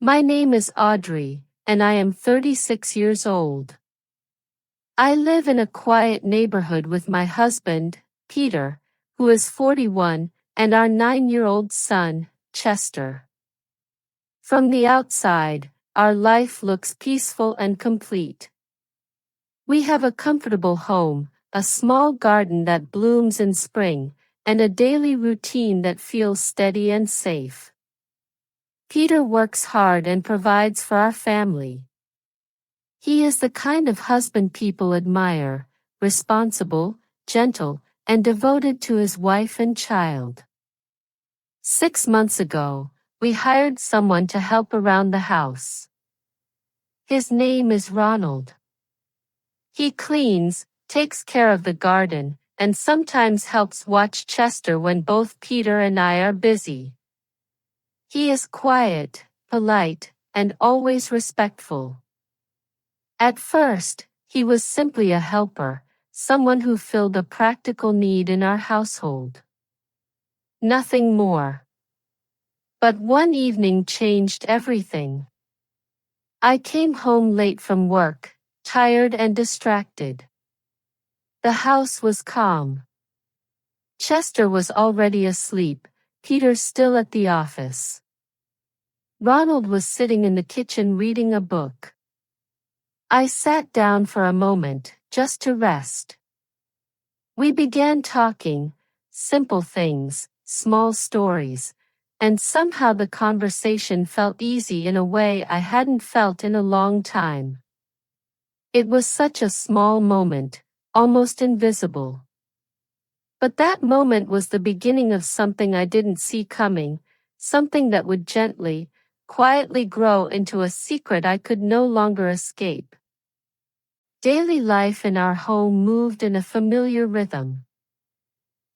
My name is Audrey, and I am 36 years old. I live in a quiet neighborhood with my husband, Peter, who is 41, and our 9-year-old son, Chester. From the outside, our life looks peaceful and complete. We have a comfortable home, a small garden that blooms in spring, and a daily routine that feels steady and safe. Peter works hard and provides for our family. He is the kind of husband people admire, responsible, gentle, and devoted to his wife and child. 6 months ago, we hired someone to help around the house. His name is Ronald. He cleans, takes care of the garden, and sometimes helps watch Chester when both Peter and I are busy. He is quiet, polite, and always respectful. At first, he was simply a helper, someone who filled a practical need in our household. Nothing more. But one evening changed everything. I came home late from work, tired and distracted. The house was calm. Chester was already asleep, Peter still at the office. Ronald was sitting in the kitchen reading a book. I sat down for a moment, just to rest. We began talking, simple things, small stories, and somehow the conversation felt easy in a way I hadn't felt in a long time. It was such a small moment, almost invisible. But that moment was the beginning of something I didn't see coming, something that would gently, quietly grow into a secret I could no longer escape. Daily life in our home moved in a familiar rhythm.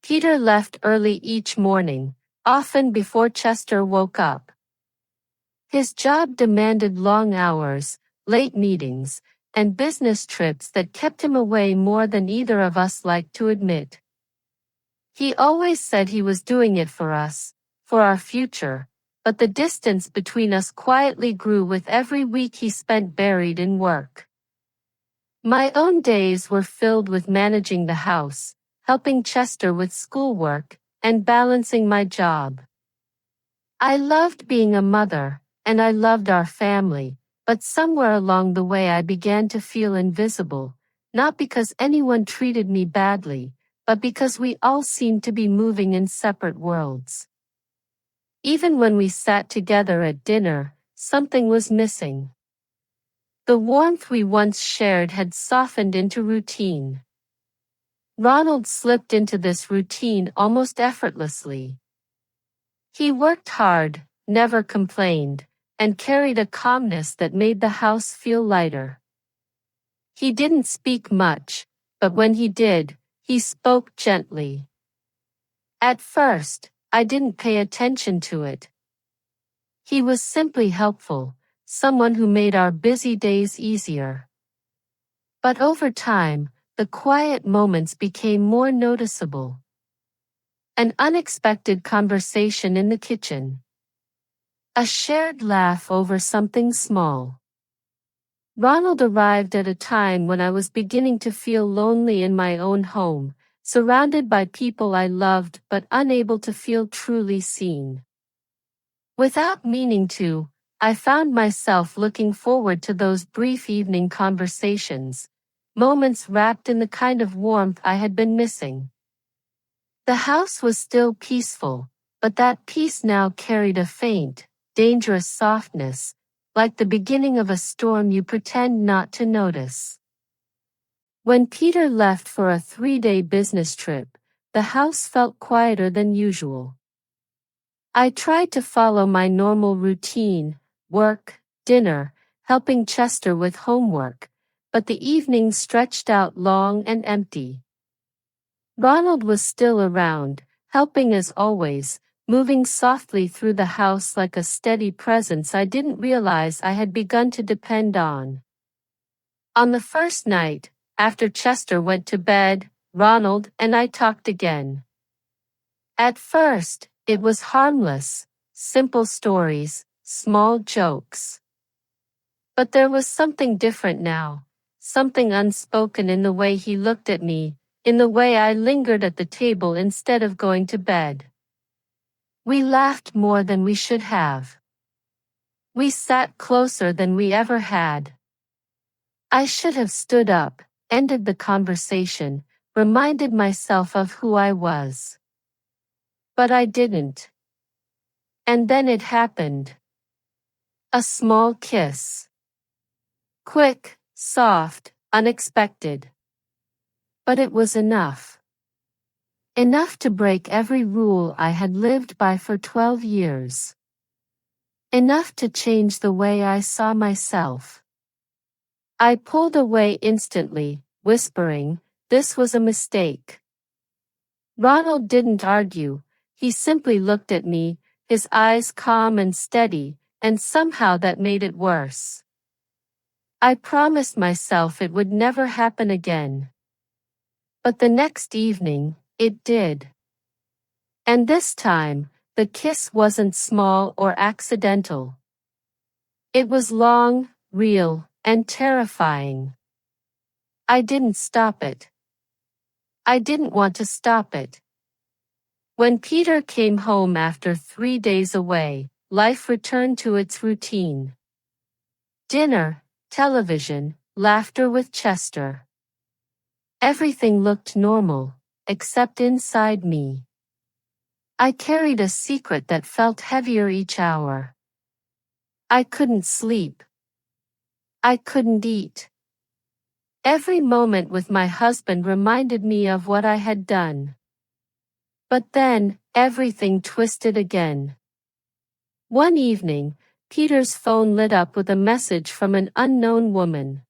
Peter left early each morning, often before Chester woke up. His job demanded long hours, late meetings, and business trips that kept him away more than either of us liked to admit. He always said he was doing it for us, for our future, but the distance between us quietly grew with every week he spent buried in work. My own days were filled with managing the house, helping Chester with schoolwork, and balancing my job. I loved being a mother, and I loved our family, but somewhere along the way I began to feel invisible, not because anyone treated me badly, but because we all seemed to be moving in separate worlds. Even when we sat together at dinner, something was missing. The warmth we once shared had softened into routine. Ronald slipped into this routine almost effortlessly. He worked hard, never complained, and carried a calmness that made the house feel lighter. He didn't speak much, but when he did, he spoke gently. At first, I didn't pay attention to it. He was simply helpful, someone who made our busy days easier. But over time, the quiet moments became more noticeable. An unexpected conversation in the kitchen. A shared laugh over something small. Ronald arrived at a time when I was beginning to feel lonely in my own home, surrounded by people I loved but unable to feel truly seen. Without meaning to, I found myself looking forward to those brief evening conversations, moments wrapped in the kind of warmth I had been missing. The house was still peaceful, but that peace now carried a faint, dangerous softness, like the beginning of a storm you pretend not to notice. When Peter left for a 3-day business trip, the house felt quieter than usual. I tried to follow my normal routine, work, dinner, helping Chester with homework, but the evenings stretched out long and empty. Ronald was still around, helping as always, moving softly through the house like a steady presence I didn't realize I had begun to depend on. On the first night, after Chester went to bed, Ronald and I talked again. At first, it was harmless, simple stories, small jokes. But there was something different now, something unspoken in the way he looked at me, in the way I lingered at the table instead of going to bed. We laughed more than we should have. We sat closer than we ever had. I should have stood up, ended the conversation, reminded myself of who I was. But I didn't. And then it happened. A small kiss. Quick, soft, unexpected. But it was enough. Enough to break every rule I had lived by for 12 years. Enough to change the way I saw myself. I pulled away instantly, whispering, "This was a mistake." Ronald didn't argue, he simply looked at me, his eyes calm and steady, and somehow that made it worse. I promised myself it would never happen again. But the next evening, it did. And this time, the kiss wasn't small or accidental. It was long, real, and terrifying. I didn't stop it. I didn't want to stop it. When Peter came home after 3 days away, life returned to its routine. Dinner, television, laughter with Chester. Everything looked normal, except inside me. I carried a secret that felt heavier each hour. I couldn't sleep. I couldn't eat. Every moment with my husband reminded me of what I had done. But then, everything twisted again. One evening, Peter's phone lit up with a message from an unknown woman.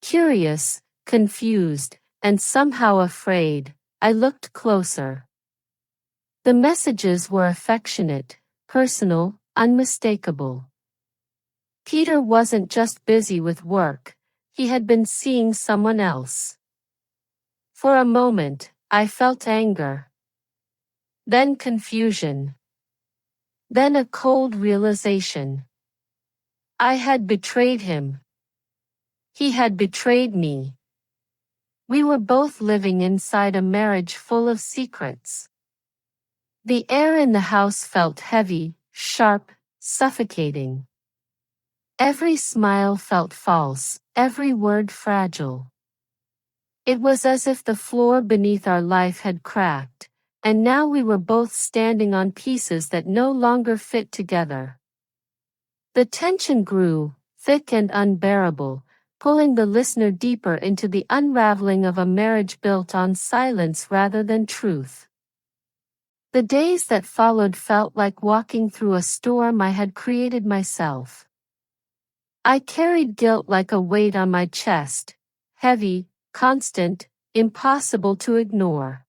Curious, confused, and somehow afraid, I looked closer. The messages were affectionate, personal, unmistakable. Peter wasn't just busy with work, he had been seeing someone else. For a moment, I felt anger. Then confusion. Then a cold realization. I had betrayed him. He had betrayed me. We were both living inside a marriage full of secrets. The air in the house felt heavy, sharp, suffocating. Every smile felt false, every word fragile. It was as if the floor beneath our life had cracked, and now we were both standing on pieces that no longer fit together. The tension grew, thick and unbearable, pulling the listener deeper into the unraveling of a marriage built on silence rather than truth. The days that followed felt like walking through a storm I had created myself. I carried guilt like a weight on my chest, heavy, constant, impossible to ignore.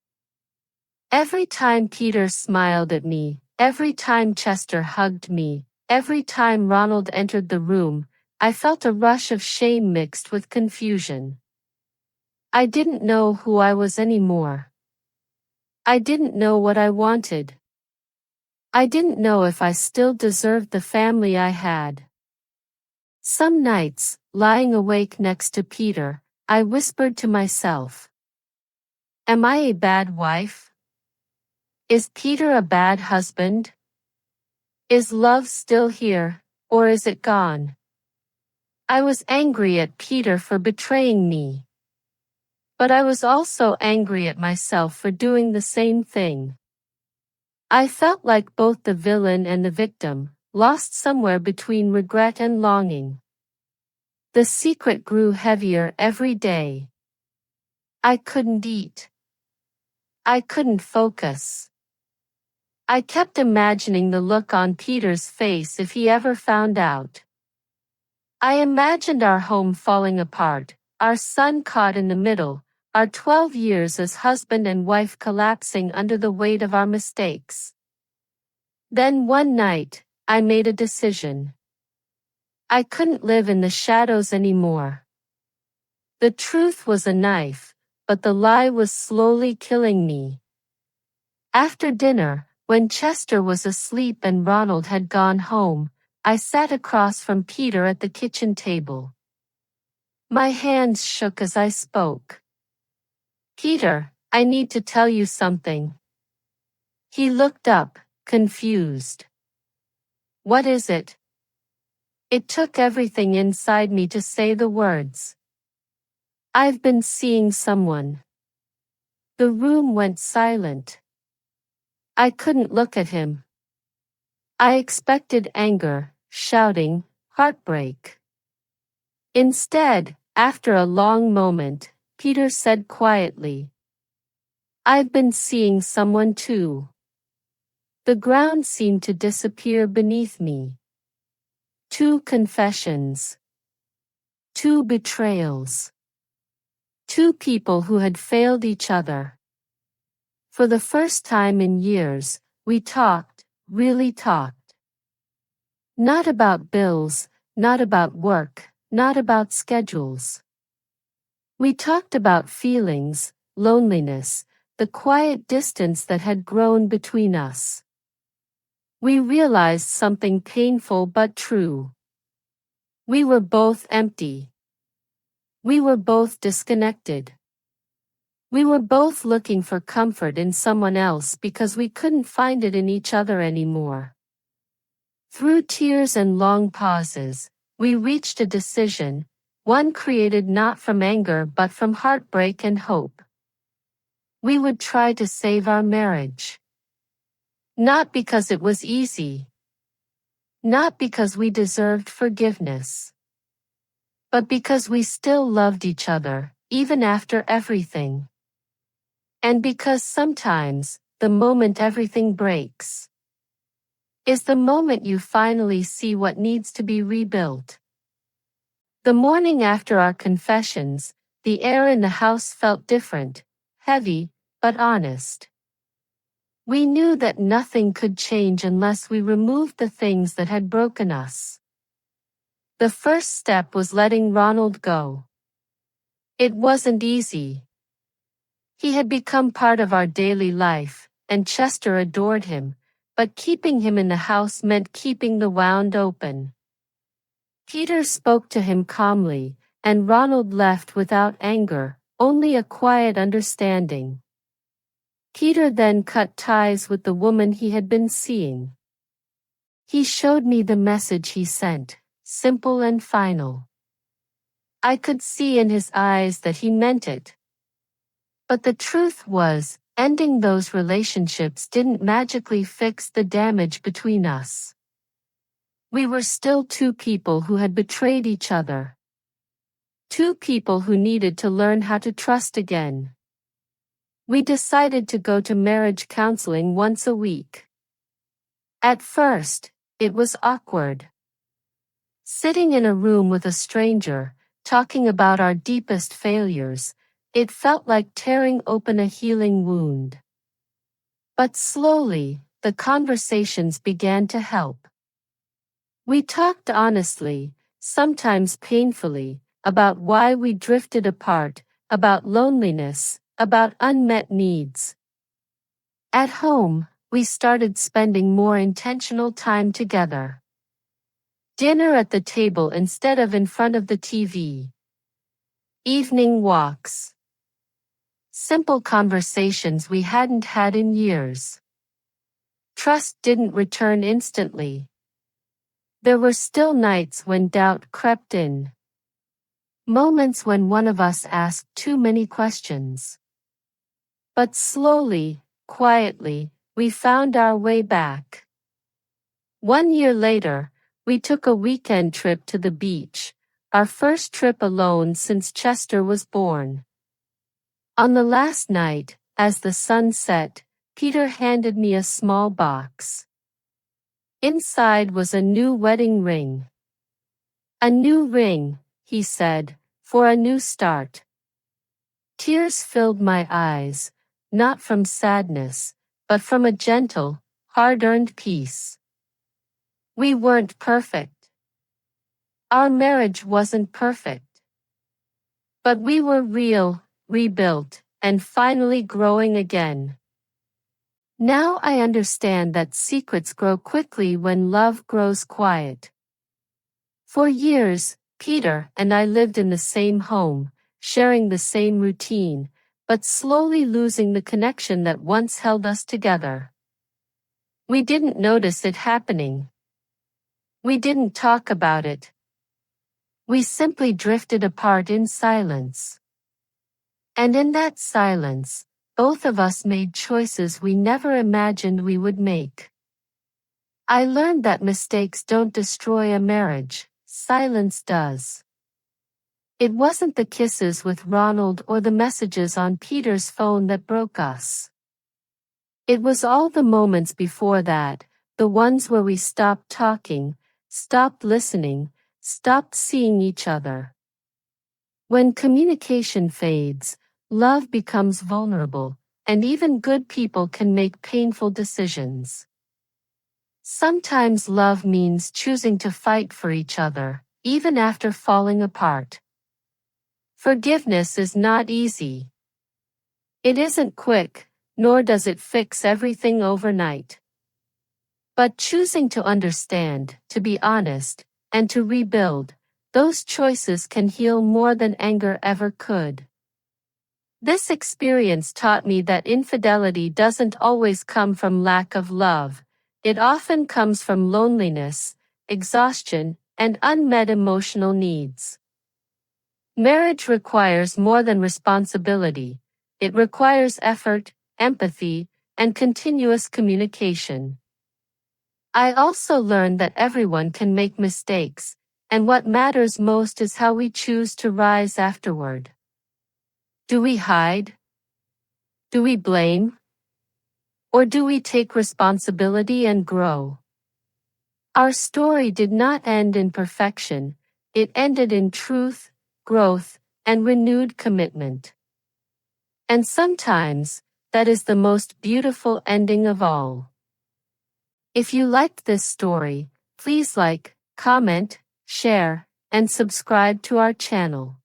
Every time Peter smiled at me, every time Chester hugged me, every time Ronald entered the room, I felt a rush of shame mixed with confusion. I didn't know who I was anymore. I didn't know what I wanted. I didn't know if I still deserved the family I had. Some nights, lying awake next to Peter, I whispered to myself, "Am I a bad wife? Is Peter a bad husband? Is love still here, or is it gone?" I was angry at Peter for betraying me. But I was also angry at myself for doing the same thing. I felt like both the villain and the victim, lost somewhere between regret and longing. The secret grew heavier every day. I couldn't eat. I couldn't focus. I kept imagining the look on Peter's face if he ever found out. I imagined our home falling apart, our son caught in the middle, our 12 years as husband and wife collapsing under the weight of our mistakes. Then one night, I made a decision. I couldn't live in the shadows anymore. The truth was a knife, but the lie was slowly killing me. After dinner, When Chester was asleep and Ronald had gone home, I sat across from Peter at the kitchen table. My hands shook as I spoke. "Peter, I need to tell you something." He looked up, confused. "What is it?" It took everything inside me to say the words. "I've been seeing someone." The room went silent. I couldn't look at him. I expected anger, shouting, heartbreak. Instead, after a long moment, Peter said quietly, "I've been seeing someone too." The ground seemed to disappear beneath me. 2 confessions. 2 betrayals. 2 people who had failed each other. For the first time in years, we talked, really talked. Not about bills, not about work, not about schedules. We talked about feelings, loneliness, the quiet distance that had grown between us. We realized something painful but true. We were both empty. We were both disconnected. We were both looking for comfort in someone else because we couldn't find it in each other anymore. Through tears and long pauses, we reached a decision, one created not from anger but from heartbreak and hope. We would try to save our marriage. Not because it was easy. Not because we deserved forgiveness. But because we still loved each other, even after everything. And because sometimes, the moment everything breaks, is the moment you finally see what needs to be rebuilt. The morning after our confessions, the air in the house felt different, heavy, but honest. We knew that nothing could change unless we removed the things that had broken us. The first step was letting Ronald go. It wasn't easy. He had become part of our daily life, and Chester adored him, but keeping him in the house meant keeping the wound open. Peter spoke to him calmly, and Ronald left without anger, only a quiet understanding. Peter then cut ties with the woman he had been seeing. He showed me the message he sent, simple and final. I could see in his eyes that he meant it. But the truth was, ending those relationships didn't magically fix the damage between us. We were still 2 people who had betrayed each other. 2 people who needed to learn how to trust again. We decided to go to marriage counseling once a week. At first, it was awkward. Sitting in a room with a stranger, talking about our deepest failures, it felt like tearing open a healing wound. But slowly, the conversations began to help. We talked honestly, sometimes painfully, about why we drifted apart, about loneliness, about unmet needs. At home, we started spending more intentional time together. Dinner at the table instead of in front of the TV. Evening walks. Simple conversations we hadn't had in years. Trust didn't return instantly. There were still nights when doubt crept in. Moments when one of us asked too many questions. But slowly, quietly, we found our way back. 1 year later, we took a weekend trip to the beach, our first trip alone since Chester was born. On the last night, as the sun set, Peter handed me a small box. Inside was a new wedding ring. "A new ring," he said, "for a new start." Tears filled my eyes, not from sadness, but from a gentle, hard-earned peace. We weren't perfect. Our marriage wasn't perfect. But we were real, rebuilt, and finally growing again. Now I understand that secrets grow quickly when love grows quiet. For years, Peter and I lived in the same home, sharing the same routine, but slowly losing the connection that once held us together. We didn't notice it happening. We didn't talk about it. We simply drifted apart in silence. And in that silence, both of us made choices we never imagined we would make. I learned that mistakes don't destroy a marriage, silence does. It wasn't the kisses with Ronald or the messages on Peter's phone that broke us. It was all the moments before that, the ones where we stopped talking, stopped listening, stopped seeing each other. When communication fades, love becomes vulnerable, and even good people can make painful decisions. Sometimes love means choosing to fight for each other, even after falling apart. Forgiveness is not easy. It isn't quick, nor does it fix everything overnight. But choosing to understand, to be honest, and to rebuild, those choices can heal more than anger ever could. This experience taught me that infidelity doesn't always come from lack of love. It often comes from loneliness, exhaustion, and unmet emotional needs. Marriage requires more than responsibility. It requires effort, empathy, and continuous communication. I also learned that everyone can make mistakes, and what matters most is how we choose to rise afterward. Do we hide? Do we blame? Or do we take responsibility and grow? Our story did not end in perfection, it ended in truth, growth, and renewed commitment. And sometimes, that is the most beautiful ending of all. If you liked this story, please like, comment, share, and subscribe to our channel.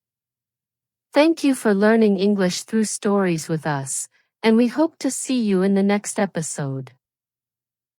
Thank you for learning English through stories with us, and we hope to see you in the next episode.